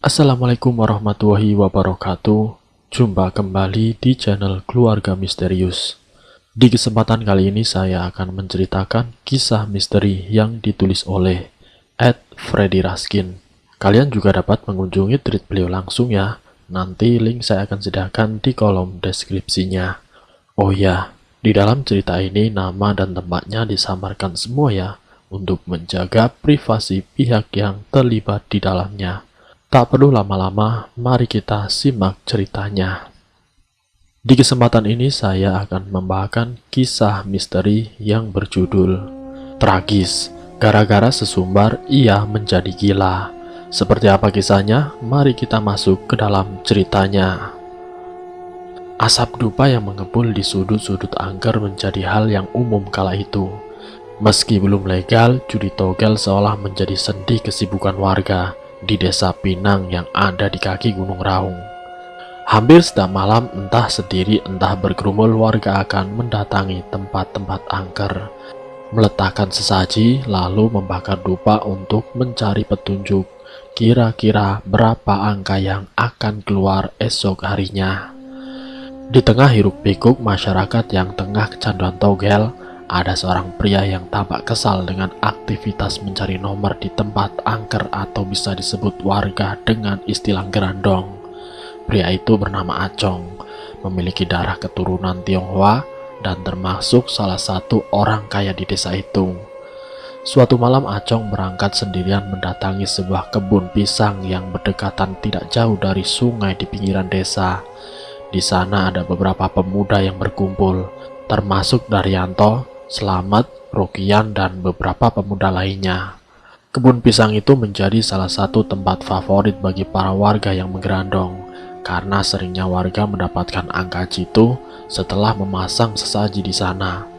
Assalamualaikum warahmatullahi wabarakatuh. Jumpa kembali di channel Keluarga Misterius. Di kesempatan kali ini saya akan menceritakan kisah misteri yang ditulis oleh @Freddy Raskin. Kalian juga dapat mengunjungi tweet beliau langsung ya. Nanti link saya akan sediakan di kolom deskripsinya. Oh ya, di dalam cerita ini nama dan tempatnya disamarkan semua ya, untuk menjaga privasi pihak yang terlibat di dalamnya. Tak perlu lama-lama, mari kita simak ceritanya. Di kesempatan ini saya akan membawakan kisah misteri yang berjudul Tragis. Gara-gara sesumbar ia menjadi gila. Seperti apa kisahnya? Mari kita masuk ke dalam ceritanya. Asap dupa yang mengepul di sudut-sudut angker menjadi hal yang umum kala itu. Meski belum legal, judi togel seolah menjadi sendi kesibukan warga di desa Pinang yang ada di kaki Gunung Raung. Hampir setiap malam, entah sendiri entah bergerumul, warga akan mendatangi tempat-tempat angker, meletakkan sesaji, lalu membakar dupa untuk mencari petunjuk kira-kira berapa angka yang akan keluar esok harinya. Di tengah hiruk-pikuk masyarakat yang tengah kecanduan togel, ada seorang pria yang tampak kesal dengan aktivitas mencari nomor di tempat angker atau bisa disebut warga dengan istilah gerandong. Pria itu bernama Acong, memiliki darah keturunan Tionghoa dan termasuk salah satu orang kaya di desa itu. Suatu malam Acong berangkat sendirian mendatangi sebuah kebun pisang yang berdekatan tidak jauh dari sungai di pinggiran desa. Di sana ada beberapa pemuda yang berkumpul, termasuk Daryanto, Selamat, Rokian, dan beberapa pemuda lainnya. Kebun pisang itu menjadi salah satu tempat favorit bagi para warga yang menggerandong, karena seringnya warga mendapatkan angka jitu setelah memasang sesaji di sana.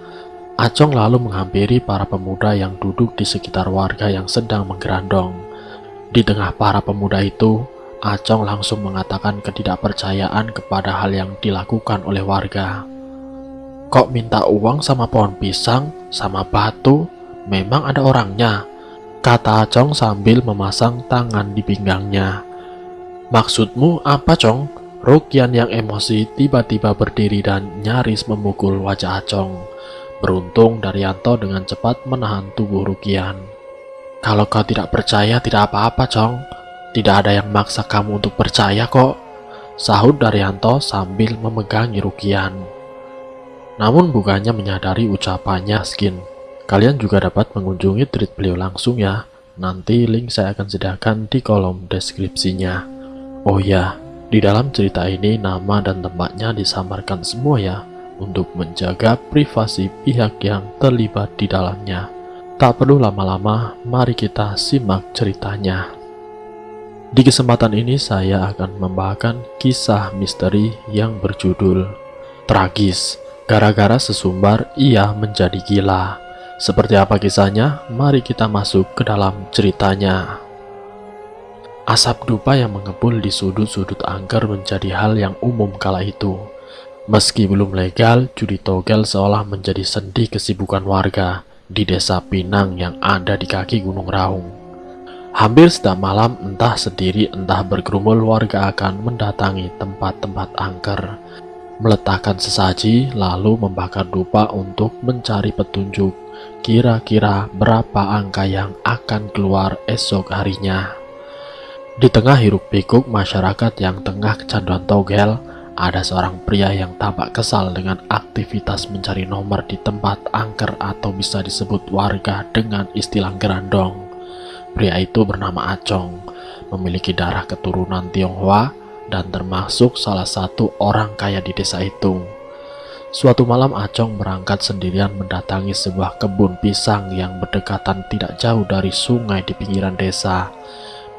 Acong lalu menghampiri para pemuda yang duduk di sekitar warga yang sedang menggerandong. Di tengah para pemuda itu, Acong langsung mengatakan ketidakpercayaan kepada hal yang dilakukan oleh warga. Kok minta uang sama pohon pisang, sama batu? Memang ada orangnya, kata Acong sambil memasang tangan di pinggangnya. Maksudmu apa, Cong? Rukian yang emosi tiba-tiba berdiri dan nyaris memukul wajah Acong. Beruntung Daryanto dengan cepat menahan tubuh Rukian. Kalau kau tidak percaya tidak apa-apa, Cong. Tidak ada yang maksa kamu untuk percaya kok, sahut Daryanto sambil memegangi Rukian. Namun bukannya menyadari ucapannya Skin. Kalian juga dapat mengunjungi tweet beliau langsung ya. Nanti link saya akan sediakan di kolom deskripsinya. Oh ya, di dalam cerita ini nama dan tempatnya disamarkan semua ya, untuk menjaga privasi pihak yang terlibat di dalamnya. Tak perlu lama-lama, mari kita simak ceritanya. Di kesempatan ini saya akan membawakan kisah misteri yang berjudul Tragis. Gara-gara sesumbar ia menjadi gila. Seperti apa kisahnya? Mari kita masuk ke dalam ceritanya. Asap dupa yang mengepul di sudut-sudut angker menjadi hal yang umum kala itu. Meski belum legal, judi togel seolah menjadi sendi kesibukan warga di desa Pinang yang ada di kaki Gunung Raung. Hampir setiap malam, entah sendiri entah bergerumul, warga akan mendatangi tempat-tempat angker, meletakkan sesaji, lalu membakar dupa untuk mencari petunjuk kira-kira berapa angka yang akan keluar esok harinya. Di tengah hiruk-pikuk masyarakat yang tengah kecanduan togel, ada seorang pria yang tampak kesal dengan aktivitas mencari nomor di tempat angker atau bisa disebut warga dengan istilah gerandong. Pria itu bernama Acong, memiliki darah keturunan Tionghoa dan termasuk salah satu orang kaya di desa itu. Suatu malam Acong berangkat sendirian mendatangi sebuah kebun pisang yang berdekatan tidak jauh dari sungai di pinggiran desa.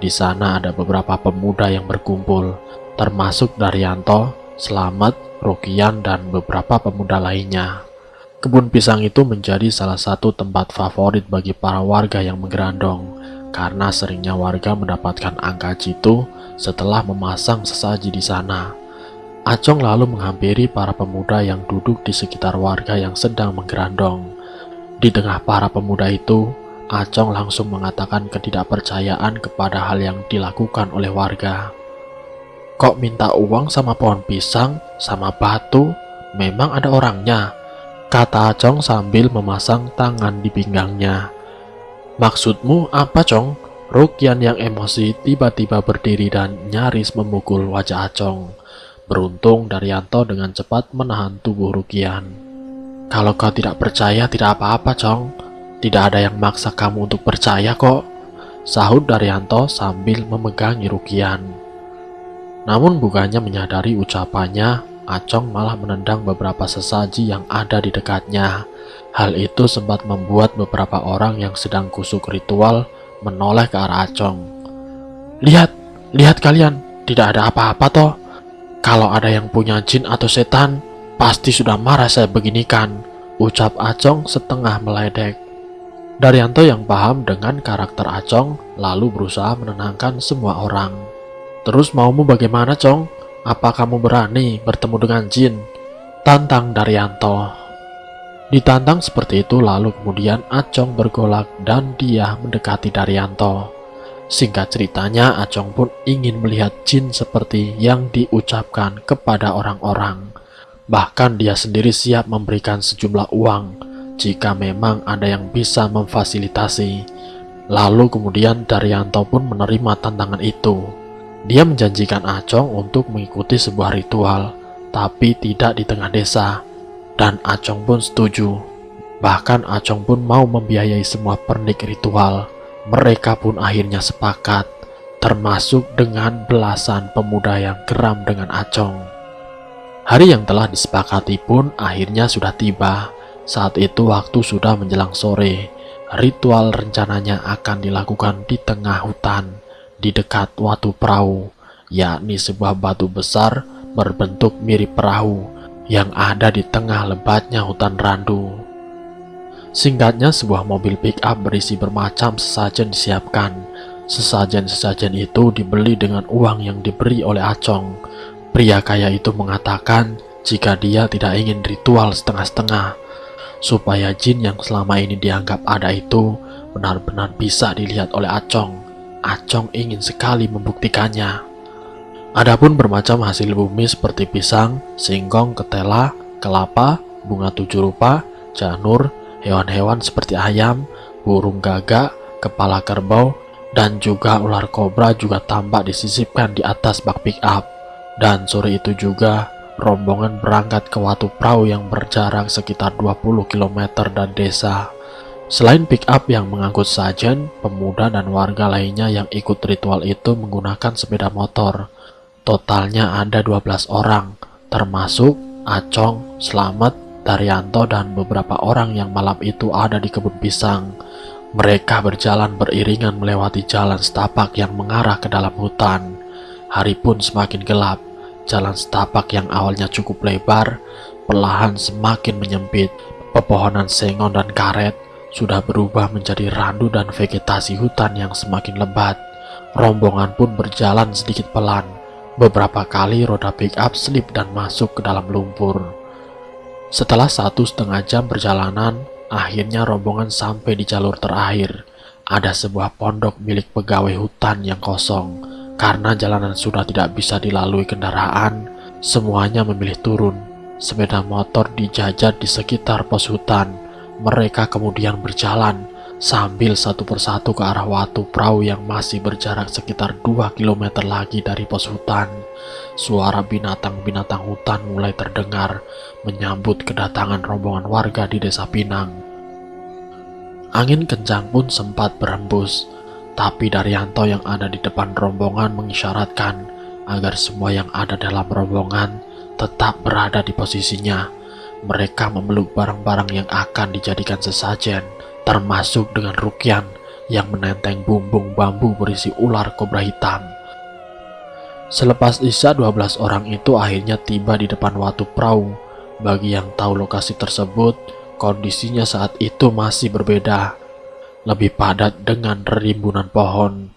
Di sana ada beberapa pemuda yang berkumpul, termasuk Daryanto, Selamat, Rokian, dan beberapa pemuda lainnya. Kebun pisang itu menjadi salah satu tempat favorit bagi para warga yang menggerandong, karena seringnya warga mendapatkan angka jitu setelah memasang sesaji di sana. Acong lalu menghampiri para pemuda yang duduk di sekitar warga yang sedang menggerandong. Di tengah para pemuda itu, Acong langsung mengatakan ketidakpercayaan kepada hal yang dilakukan oleh warga. Kok minta uang sama pohon pisang, sama batu? Memang ada orangnya, kata Acong sambil memasang tangan di pinggangnya. Maksudmu apa, Cong? Rukian yang emosi tiba-tiba berdiri dan nyaris memukul wajah Acong. Beruntung Daryanto dengan cepat menahan tubuh Rukian. Kalau kau tidak percaya tidak apa-apa, Cong. Tidak ada yang maksa kamu untuk percaya kok, sahut Daryanto sambil memegangi Rukian. Namun bukannya menyadari ucapannya, Acong malah menendang beberapa sesaji yang ada di dekatnya. Hal itu sempat membuat beberapa orang yang sedang kusuk ritual menoleh ke arah Acong. Lihat, lihat kalian, tidak ada apa-apa toh. Kalau ada yang punya jin atau setan, pasti sudah marah saya beginikan, ucap Acong setengah meledek. Daryanto yang paham dengan karakter Acong lalu berusaha menenangkan semua orang. Terus maumu bagaimana, Cong? Apa kamu berani bertemu dengan jin? Tantang Daryanto. Ditantang seperti itu lalu kemudian Acong bergolak dan dia mendekati Daryanto. Singkat ceritanya, Acong pun ingin melihat jin seperti yang diucapkan kepada orang-orang. Bahkan dia sendiri siap memberikan sejumlah uang jika memang ada yang bisa memfasilitasi. Lalu kemudian Daryanto pun menerima tantangan itu. Dia menjanjikan Acong untuk mengikuti sebuah ritual, tapi tidak di tengah desa. Dan Acong pun setuju. Bahkan Acong pun mau membiayai semua pernik ritual. Mereka pun akhirnya sepakat, termasuk dengan belasan pemuda yang geram dengan Acong. Hari yang telah disepakati pun akhirnya sudah tiba. Saat itu waktu sudah menjelang sore. Ritual rencananya akan dilakukan di tengah hutan, di dekat Watu Perahu, yakni sebuah batu besar berbentuk mirip perahu yang ada di tengah lebatnya hutan randu. Singkatnya, sebuah mobil pick-up berisi bermacam sesajen disiapkan. Sesajen-sesajen itu dibeli dengan uang yang diberi oleh Acong. Pria kaya itu mengatakan jika dia tidak ingin ritual setengah-setengah, supaya jin yang selama ini dianggap ada itu benar-benar bisa dilihat oleh Acong. Acong ingin sekali membuktikannya. Adapun bermacam hasil bumi seperti pisang, singkong, ketela, kelapa, bunga 7 rupa, janur, hewan-hewan seperti ayam, burung gagak, kepala kerbau, dan juga ular kobra juga tampak disisipkan di atas bak pick up. Dan sore itu juga rombongan berangkat ke Watu Perahu yang berjarak sekitar 20 km dari desa. Selain pick up yang mengangkut sajen, pemuda dan warga lainnya yang ikut ritual itu menggunakan sepeda motor. Totalnya ada 12 orang, termasuk Acong, Slamet, Daryanto, dan beberapa orang yang malam itu ada di kebun pisang. Mereka berjalan beriringan melewati jalan setapak yang mengarah ke dalam hutan. Hari pun semakin gelap. Jalan setapak yang awalnya cukup lebar, perlahan semakin menyempit. Pepohonan sengon dan karet sudah berubah menjadi randu dan vegetasi hutan yang semakin lebat. Rombongan pun berjalan sedikit pelan. Beberapa kali roda pick-up slip dan masuk ke dalam lumpur. Setelah 1,5 jam perjalanan, akhirnya rombongan sampai di jalur terakhir. Ada sebuah pondok milik pegawai hutan yang kosong. Karena jalanan sudah tidak bisa dilalui kendaraan, semuanya memilih turun. Sepeda motor dijajat di sekitar pos hutan. Mereka kemudian berjalan sambil satu persatu ke arah Watu Perahu yang masih berjarak sekitar 2 km lagi dari pos hutan. Suara binatang-binatang hutan mulai terdengar menyambut kedatangan rombongan warga di Desa Pinang. Angin kencang pun sempat berhembus. Tapi Daryanto yang ada di depan rombongan mengisyaratkan agar semua yang ada dalam rombongan tetap berada di posisinya. Mereka memeluk barang-barang yang akan dijadikan sesajen, termasuk dengan Rukian yang menenteng bumbung bambu berisi ular kobra hitam. Selepas isya, 12 orang itu akhirnya tiba di depan Watu Perahu. Bagi yang tahu lokasi tersebut, kondisinya saat itu masih berbeda. Lebih padat dengan rimbunan pohon.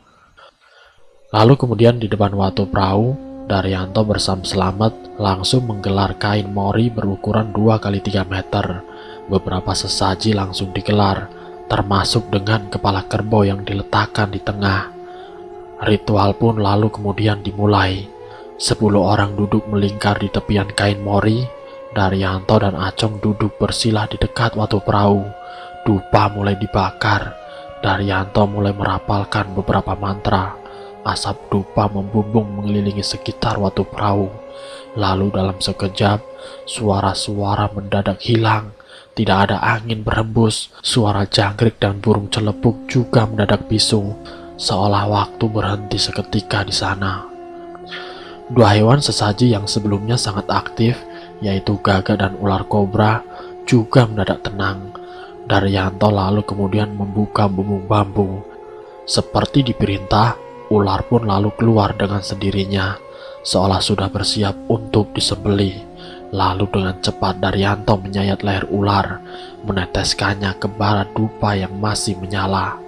Lalu kemudian di depan Watu Perahu, Daryanto bersama Slamet langsung menggelar kain mori berukuran 2 x 3 meter. Beberapa sesaji langsung digelar, termasuk dengan kepala kerbau yang diletakkan di tengah. Ritual pun lalu kemudian dimulai. 10 orang duduk melingkar di tepian kain mori. Daryanto dan Acong duduk bersila di dekat watu perahu. Dupa mulai dibakar. Daryanto mulai merapalkan beberapa mantra. Asap dupa membumbung mengelilingi sekitar watu perahu. Lalu dalam sekejap, suara-suara mendadak hilang. Tidak ada angin berhembus. Suara jangkrik dan burung celepuk juga mendadak bisu, seolah waktu berhenti seketika di sana. Dua hewan sesaji yang sebelumnya sangat aktif, yaitu gagak dan ular kobra, juga mendadak tenang. Daryanto lalu kemudian membuka bumbung bambu. Seperti diperintah, ular pun lalu keluar dengan sendirinya, seolah sudah bersiap untuk disembelih. Lalu dengan cepat Daryanto menyayat leher ular, meneteskannya ke bara dupa yang masih menyala.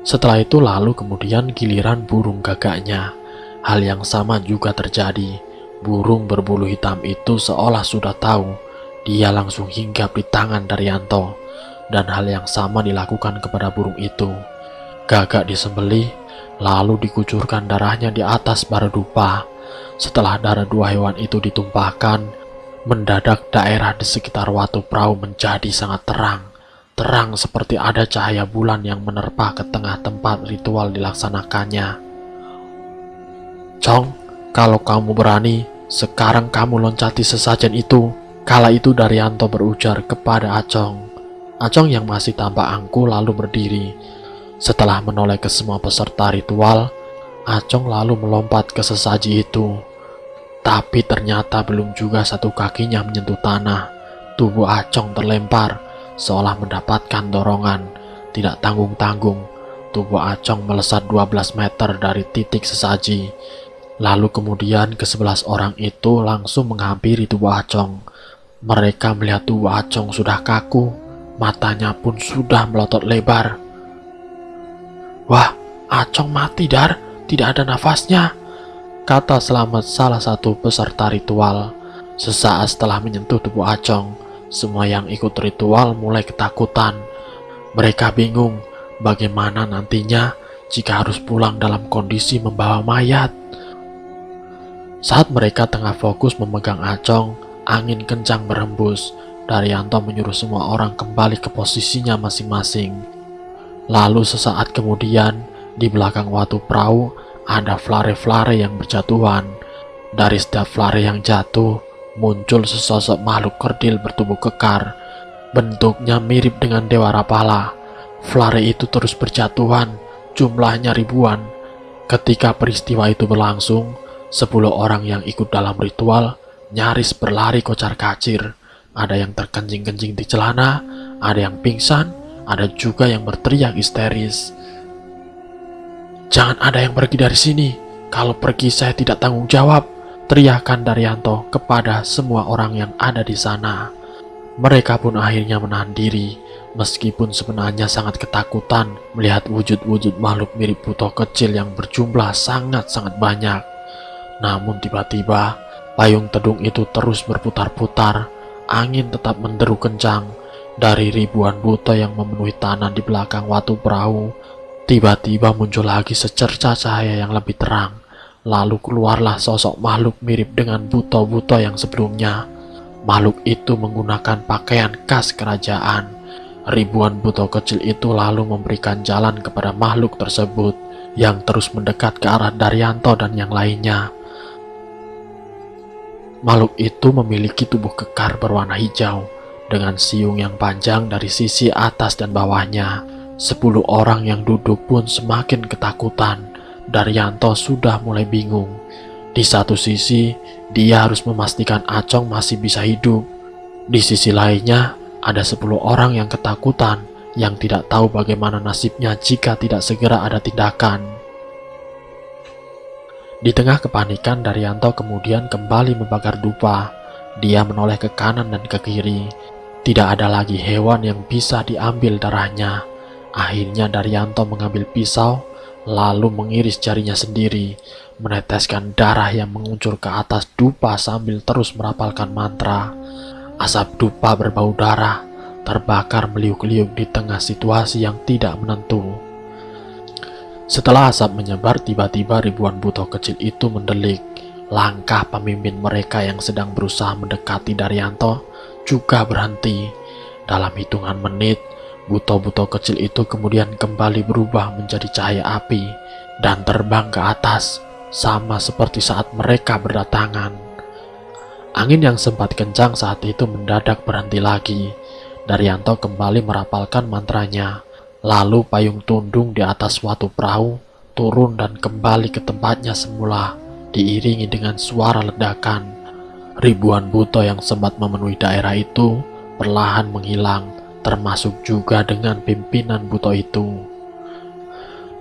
Setelah itu lalu kemudian giliran burung gagaknya. Hal yang sama juga terjadi. Burung berbulu hitam itu seolah sudah tahu. Dia langsung hinggap di tangan Daryanto, dan hal yang sama dilakukan kepada burung itu. Gagak disembelih, lalu dikucurkan darahnya di atas bara dupa. Setelah darah dua hewan itu ditumpahkan, mendadak daerah di sekitar watu perahu menjadi sangat terang. Terang seperti ada cahaya bulan yang menerpa ke tengah tempat ritual dilaksanakannya. "Cong, kalau kamu berani, sekarang kamu loncati sesajen itu." Kala itu Daryanto berujar kepada Acong. Acong yang masih tampak angkuh lalu berdiri. Setelah menoleh ke semua peserta ritual, Acong lalu melompat ke sesaji itu. Tapi ternyata belum juga satu kakinya menyentuh tanah. Tubuh Acong terlempar, seolah mendapatkan dorongan. Tidak tanggung-tanggung, tubuh Acong melesat 12 meter dari titik sesaji. Lalu kemudian ke-11 orang itu langsung menghampiri tubuh Acong. Mereka melihat tubuh Acong sudah kaku, matanya pun sudah melotot lebar. "Wah, Acong mati, Dar, tidak ada nafasnya," kata Slamet salah satu peserta ritual. Sesaat setelah menyentuh tubuh Acong, semua yang ikut ritual mulai ketakutan. Mereka bingung bagaimana nantinya jika harus pulang dalam kondisi membawa mayat. Saat mereka tengah fokus memegang Acong, angin kencang berhembus. Daryanto menyuruh semua orang kembali ke posisinya masing-masing. Lalu sesaat kemudian, di belakang watu perahu ada flare-flare yang berjatuhan. Dari setiap flare yang jatuh, muncul sesosok makhluk kerdil bertubuh kekar. Bentuknya mirip dengan Dewa Rapala. Flare itu terus berjatuhan, jumlahnya ribuan. Ketika peristiwa itu berlangsung, 10 orang yang ikut dalam ritual nyaris berlari kocar-kacir. Ada yang terkencing-kencing di celana, ada yang pingsan, ada juga yang berteriak histeris. "Jangan ada yang pergi dari sini. Kalau pergi saya tidak tanggung jawab," teriakan Daryanto kepada semua orang yang ada di sana. Mereka pun akhirnya menahan diri, meskipun sebenarnya sangat ketakutan melihat wujud-wujud makhluk mirip buto kecil yang berjumlah sangat-sangat banyak. Namun tiba-tiba payung teduh itu terus berputar-putar. Angin tetap menderu kencang. Dari ribuan buto yang memenuhi tanah di belakang watu perahu, tiba-tiba muncul lagi secerca cahaya yang lebih terang. Lalu keluarlah sosok makhluk mirip dengan buto-buto yang sebelumnya. Makhluk itu menggunakan pakaian khas kerajaan. Ribuan buto kecil itu lalu memberikan jalan kepada makhluk tersebut yang terus mendekat ke arah Daryanto dan yang lainnya. Makhluk itu memiliki tubuh kekar berwarna hijau dengan siung yang panjang dari sisi atas dan bawahnya. 10 orang yang duduk pun semakin ketakutan. Daryanto sudah mulai bingung. Di satu sisi, dia harus memastikan Acong masih bisa hidup. Di sisi lainnya, ada 10 orang yang ketakutan, yang tidak tahu bagaimana nasibnya jika tidak segera ada tindakan. Di tengah kepanikan, Daryanto kemudian kembali membakar dupa. Dia menoleh ke kanan dan ke kiri. Tidak ada lagi hewan yang bisa diambil darahnya. Akhirnya Daryanto mengambil pisau, lalu mengiris jarinya sendiri, meneteskan darah yang menguncur ke atas dupa sambil terus merapalkan mantra. Asap dupa berbau darah, terbakar meliuk-liuk di tengah situasi yang tidak menentu. Setelah asap menyebar, tiba-tiba ribuan buto kecil itu mendelik. Langkah pemimpin mereka yang sedang berusaha mendekati Daryanto juga berhenti. Dalam hitungan menit, buto-buto kecil itu kemudian kembali berubah menjadi cahaya api dan terbang ke atas, sama seperti saat mereka berdatangan. Angin yang sempat kencang saat itu mendadak berhenti lagi. Daryanto kembali merapalkan mantranya. Lalu payung tundung di atas suatu perahu turun dan kembali ke tempatnya semula, diiringi dengan suara ledakan. Ribuan buto yang sempat memenuhi daerah itu perlahan menghilang, termasuk juga dengan pimpinan buto itu.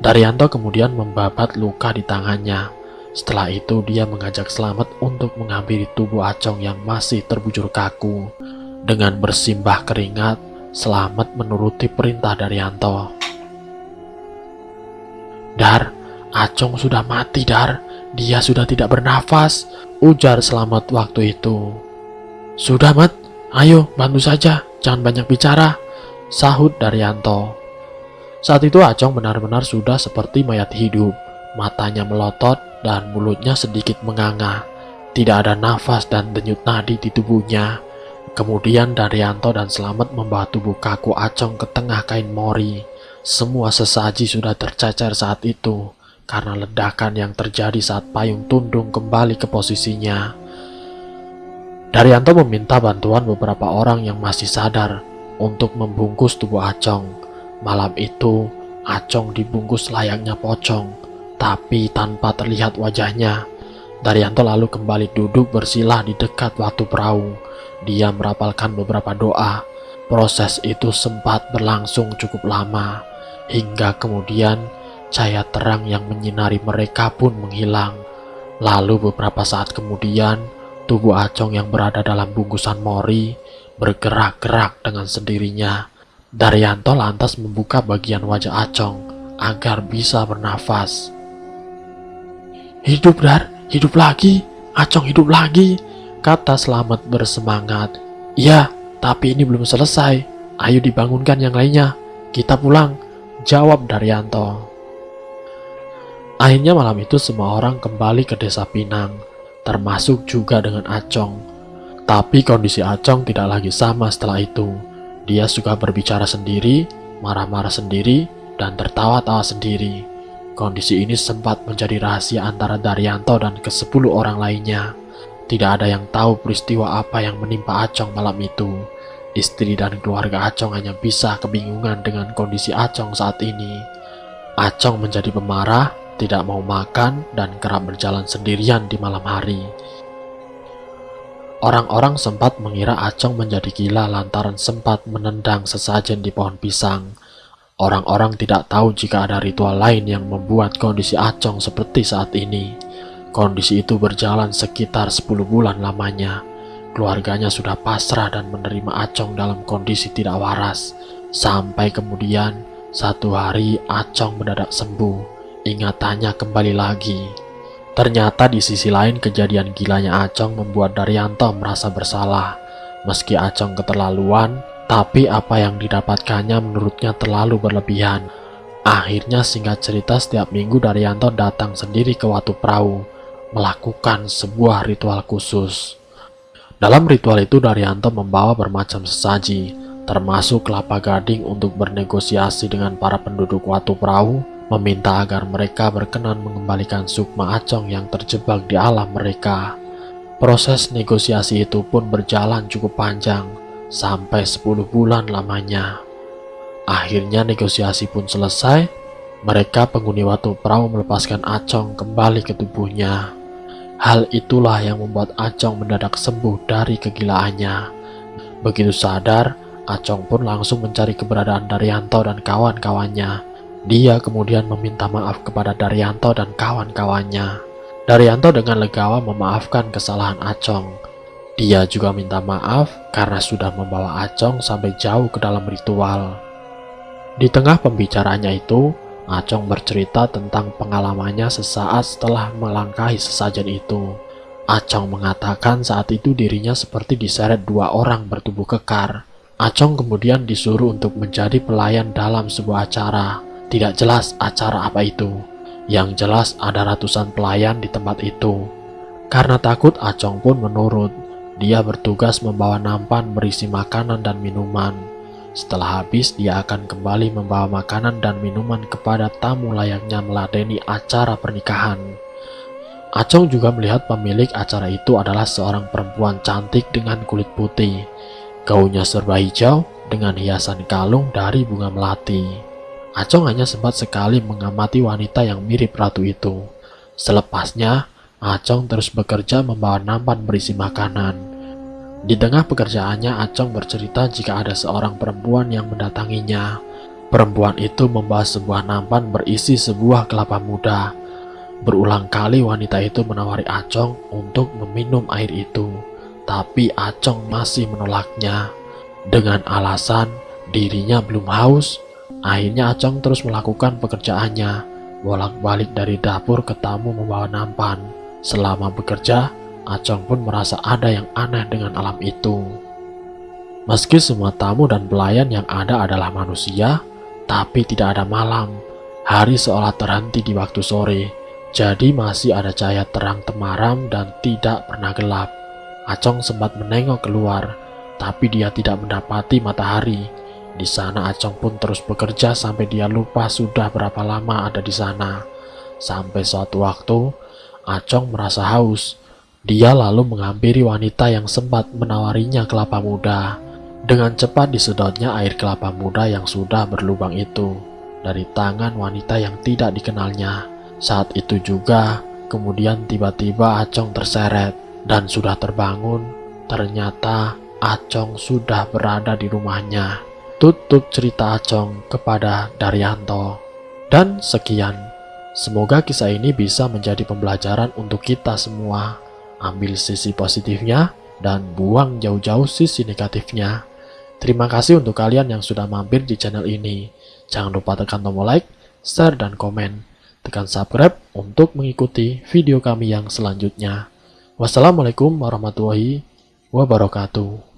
Daryanto kemudian membabat luka di tangannya. Setelah itu dia mengajak Slamet untuk menghampiri tubuh Acong yang masih terbujur kaku. Dengan bersimbah keringat, Slamet menuruti perintah Daryanto. "Dar, Acong sudah mati, Dar. Dia sudah tidak bernafas," ujar Slamet waktu itu. "Sudah, Mat. Ayo, bantu saja. Jangan banyak bicara," sahut Daryanto. Saat itu Acong benar-benar sudah seperti mayat hidup. Matanya melotot dan mulutnya sedikit menganga. Tidak ada nafas dan denyut nadi di tubuhnya. Kemudian Daryanto dan Slamet membawa tubuh kaku Acong ke tengah kain mori. Semua sesaji sudah tercecer saat itu karena ledakan yang terjadi saat payung tundung kembali ke posisinya. Daryanto meminta bantuan beberapa orang yang masih sadar untuk membungkus tubuh Acong. Malam itu, Acong dibungkus layaknya pocong, tapi tanpa terlihat wajahnya. Daryanto lalu kembali duduk bersila di dekat batu perahu. Dia merapalkan beberapa doa. Proses itu sempat berlangsung cukup lama, hingga kemudian cahaya terang yang menyinari mereka pun menghilang. Lalu beberapa saat kemudian, tubuh Acong yang berada dalam bungkusan mori bergerak-gerak dengan sendirinya. Daryanto lantas membuka bagian wajah Acong agar bisa bernafas. "Hidup, Dar, hidup lagi. Acong hidup lagi," kata Slamet bersemangat. "Iya, tapi ini belum selesai. Ayo dibangunkan yang lainnya. Kita pulang," jawab Daryanto. Akhirnya malam itu semua orang kembali ke desa Pinang, termasuk juga dengan Acong. Tapi kondisi Acong tidak lagi sama setelah itu. Dia suka berbicara sendiri, marah-marah sendiri, dan tertawa-tawa sendiri. Kondisi ini sempat menjadi rahasia antara Daryanto dan ke-10 orang lainnya. Tidak ada yang tahu peristiwa apa yang menimpa Acong malam itu. Istri dan keluarga Acong hanya bisa kebingungan dengan kondisi Acong saat ini. Acong menjadi pemarah, tidak mau makan, dan kerap berjalan sendirian di malam hari. Orang-orang sempat mengira Acong menjadi gila lantaran sempat menendang sesajen di pohon pisang. Orang-orang tidak tahu jika ada ritual lain yang membuat kondisi Acong seperti saat ini. Kondisi itu berjalan sekitar 10 bulan lamanya. Keluarganya sudah pasrah dan menerima Acong dalam kondisi tidak waras. Sampai kemudian, satu hari Acong mendadak sembuh. Ingatannya kembali lagi. Ternyata di sisi lain kejadian gilanya Acong membuat Daryanto merasa bersalah. Meski Acong keterlaluan, tapi apa yang didapatkannya menurutnya terlalu berlebihan. Akhirnya singkat cerita setiap minggu Daryanto datang sendiri ke Watu Perahu, melakukan sebuah ritual khusus. Dalam ritual itu Daryanto membawa bermacam sesaji, termasuk kelapa gading untuk bernegosiasi dengan para penduduk Watu Perahu, meminta agar mereka berkenan mengembalikan sukma Acong yang terjebak di alam mereka. Proses negosiasi itu pun berjalan cukup panjang, sampai 10 bulan lamanya. Akhirnya negosiasi pun selesai. Mereka penghuni Watu Perahu melepaskan Acong kembali ke tubuhnya. Hal itulah yang membuat Acong mendadak sembuh dari kegilaannya. Begitu sadar, Acong pun langsung mencari keberadaan Daryanto dan kawan-kawannya. Dia kemudian meminta maaf kepada Daryanto dan kawan-kawannya. Daryanto dengan legawa memaafkan kesalahan Acong. Dia juga minta maaf karena sudah membawa Acong sampai jauh ke dalam ritual. Di tengah pembicaraannya itu, Acong bercerita tentang pengalamannya sesaat setelah melangkahi sesajen itu. Acong mengatakan saat itu dirinya seperti diseret 2 orang bertubuh kekar. Acong kemudian disuruh untuk menjadi pelayan dalam sebuah acara. Tidak jelas acara apa itu. Yang jelas ada ratusan pelayan di tempat itu. Karena takut, Acong pun menurut. Dia bertugas membawa nampan berisi makanan dan minuman. Setelah habis, dia akan kembali membawa makanan dan minuman kepada tamu layaknya meladeni acara pernikahan. Acong juga melihat pemilik acara itu adalah seorang perempuan cantik dengan kulit putih. Gaunnya serba hijau dengan hiasan kalung dari bunga melati. Acong hanya sempat sekali mengamati wanita yang mirip ratu itu. Selepasnya, Acong terus bekerja membawa nampan berisi makanan. Di tengah pekerjaannya, Acong bercerita jika ada seorang perempuan yang mendatanginya. Perempuan itu membawa sebuah nampan berisi sebuah kelapa muda. Berulang kali wanita itu menawari Acong untuk meminum air itu, tapi Acong masih menolaknya. Dengan alasan dirinya belum haus, akhirnya Acong terus melakukan pekerjaannya, bolak-balik dari dapur ke tamu membawa nampan. Selama bekerja, Acong pun merasa ada yang aneh dengan alam itu. Meski semua tamu dan pelayan yang ada adalah manusia, tapi tidak ada malam. Hari seolah terhenti di waktu sore, jadi masih ada cahaya terang temaram dan tidak pernah gelap. Acong sempat menengok keluar, tapi dia tidak mendapati matahari. Di sana Acong pun terus bekerja sampai dia lupa sudah berapa lama ada di sana. Sampai suatu waktu, Acong merasa haus. Dia lalu menghampiri wanita yang sempat menawarinya kelapa muda. Dengan cepat disedotnya air kelapa muda yang sudah berlubang itu dari tangan wanita yang tidak dikenalnya. Saat itu juga, kemudian tiba-tiba Acong terseret dan sudah terbangun. Ternyata Acong sudah berada di rumahnya. Tutup cerita Acong kepada Daryanto. Dan sekian. Semoga kisah ini bisa menjadi pembelajaran untuk kita semua. Ambil sisi positifnya dan buang jauh-jauh sisi negatifnya. Terima kasih untuk kalian yang sudah mampir di channel ini. Jangan lupa tekan tombol like, share, dan komen. Tekan subscribe untuk mengikuti video kami yang selanjutnya. Wassalamualaikum warahmatullahi wabarakatuh.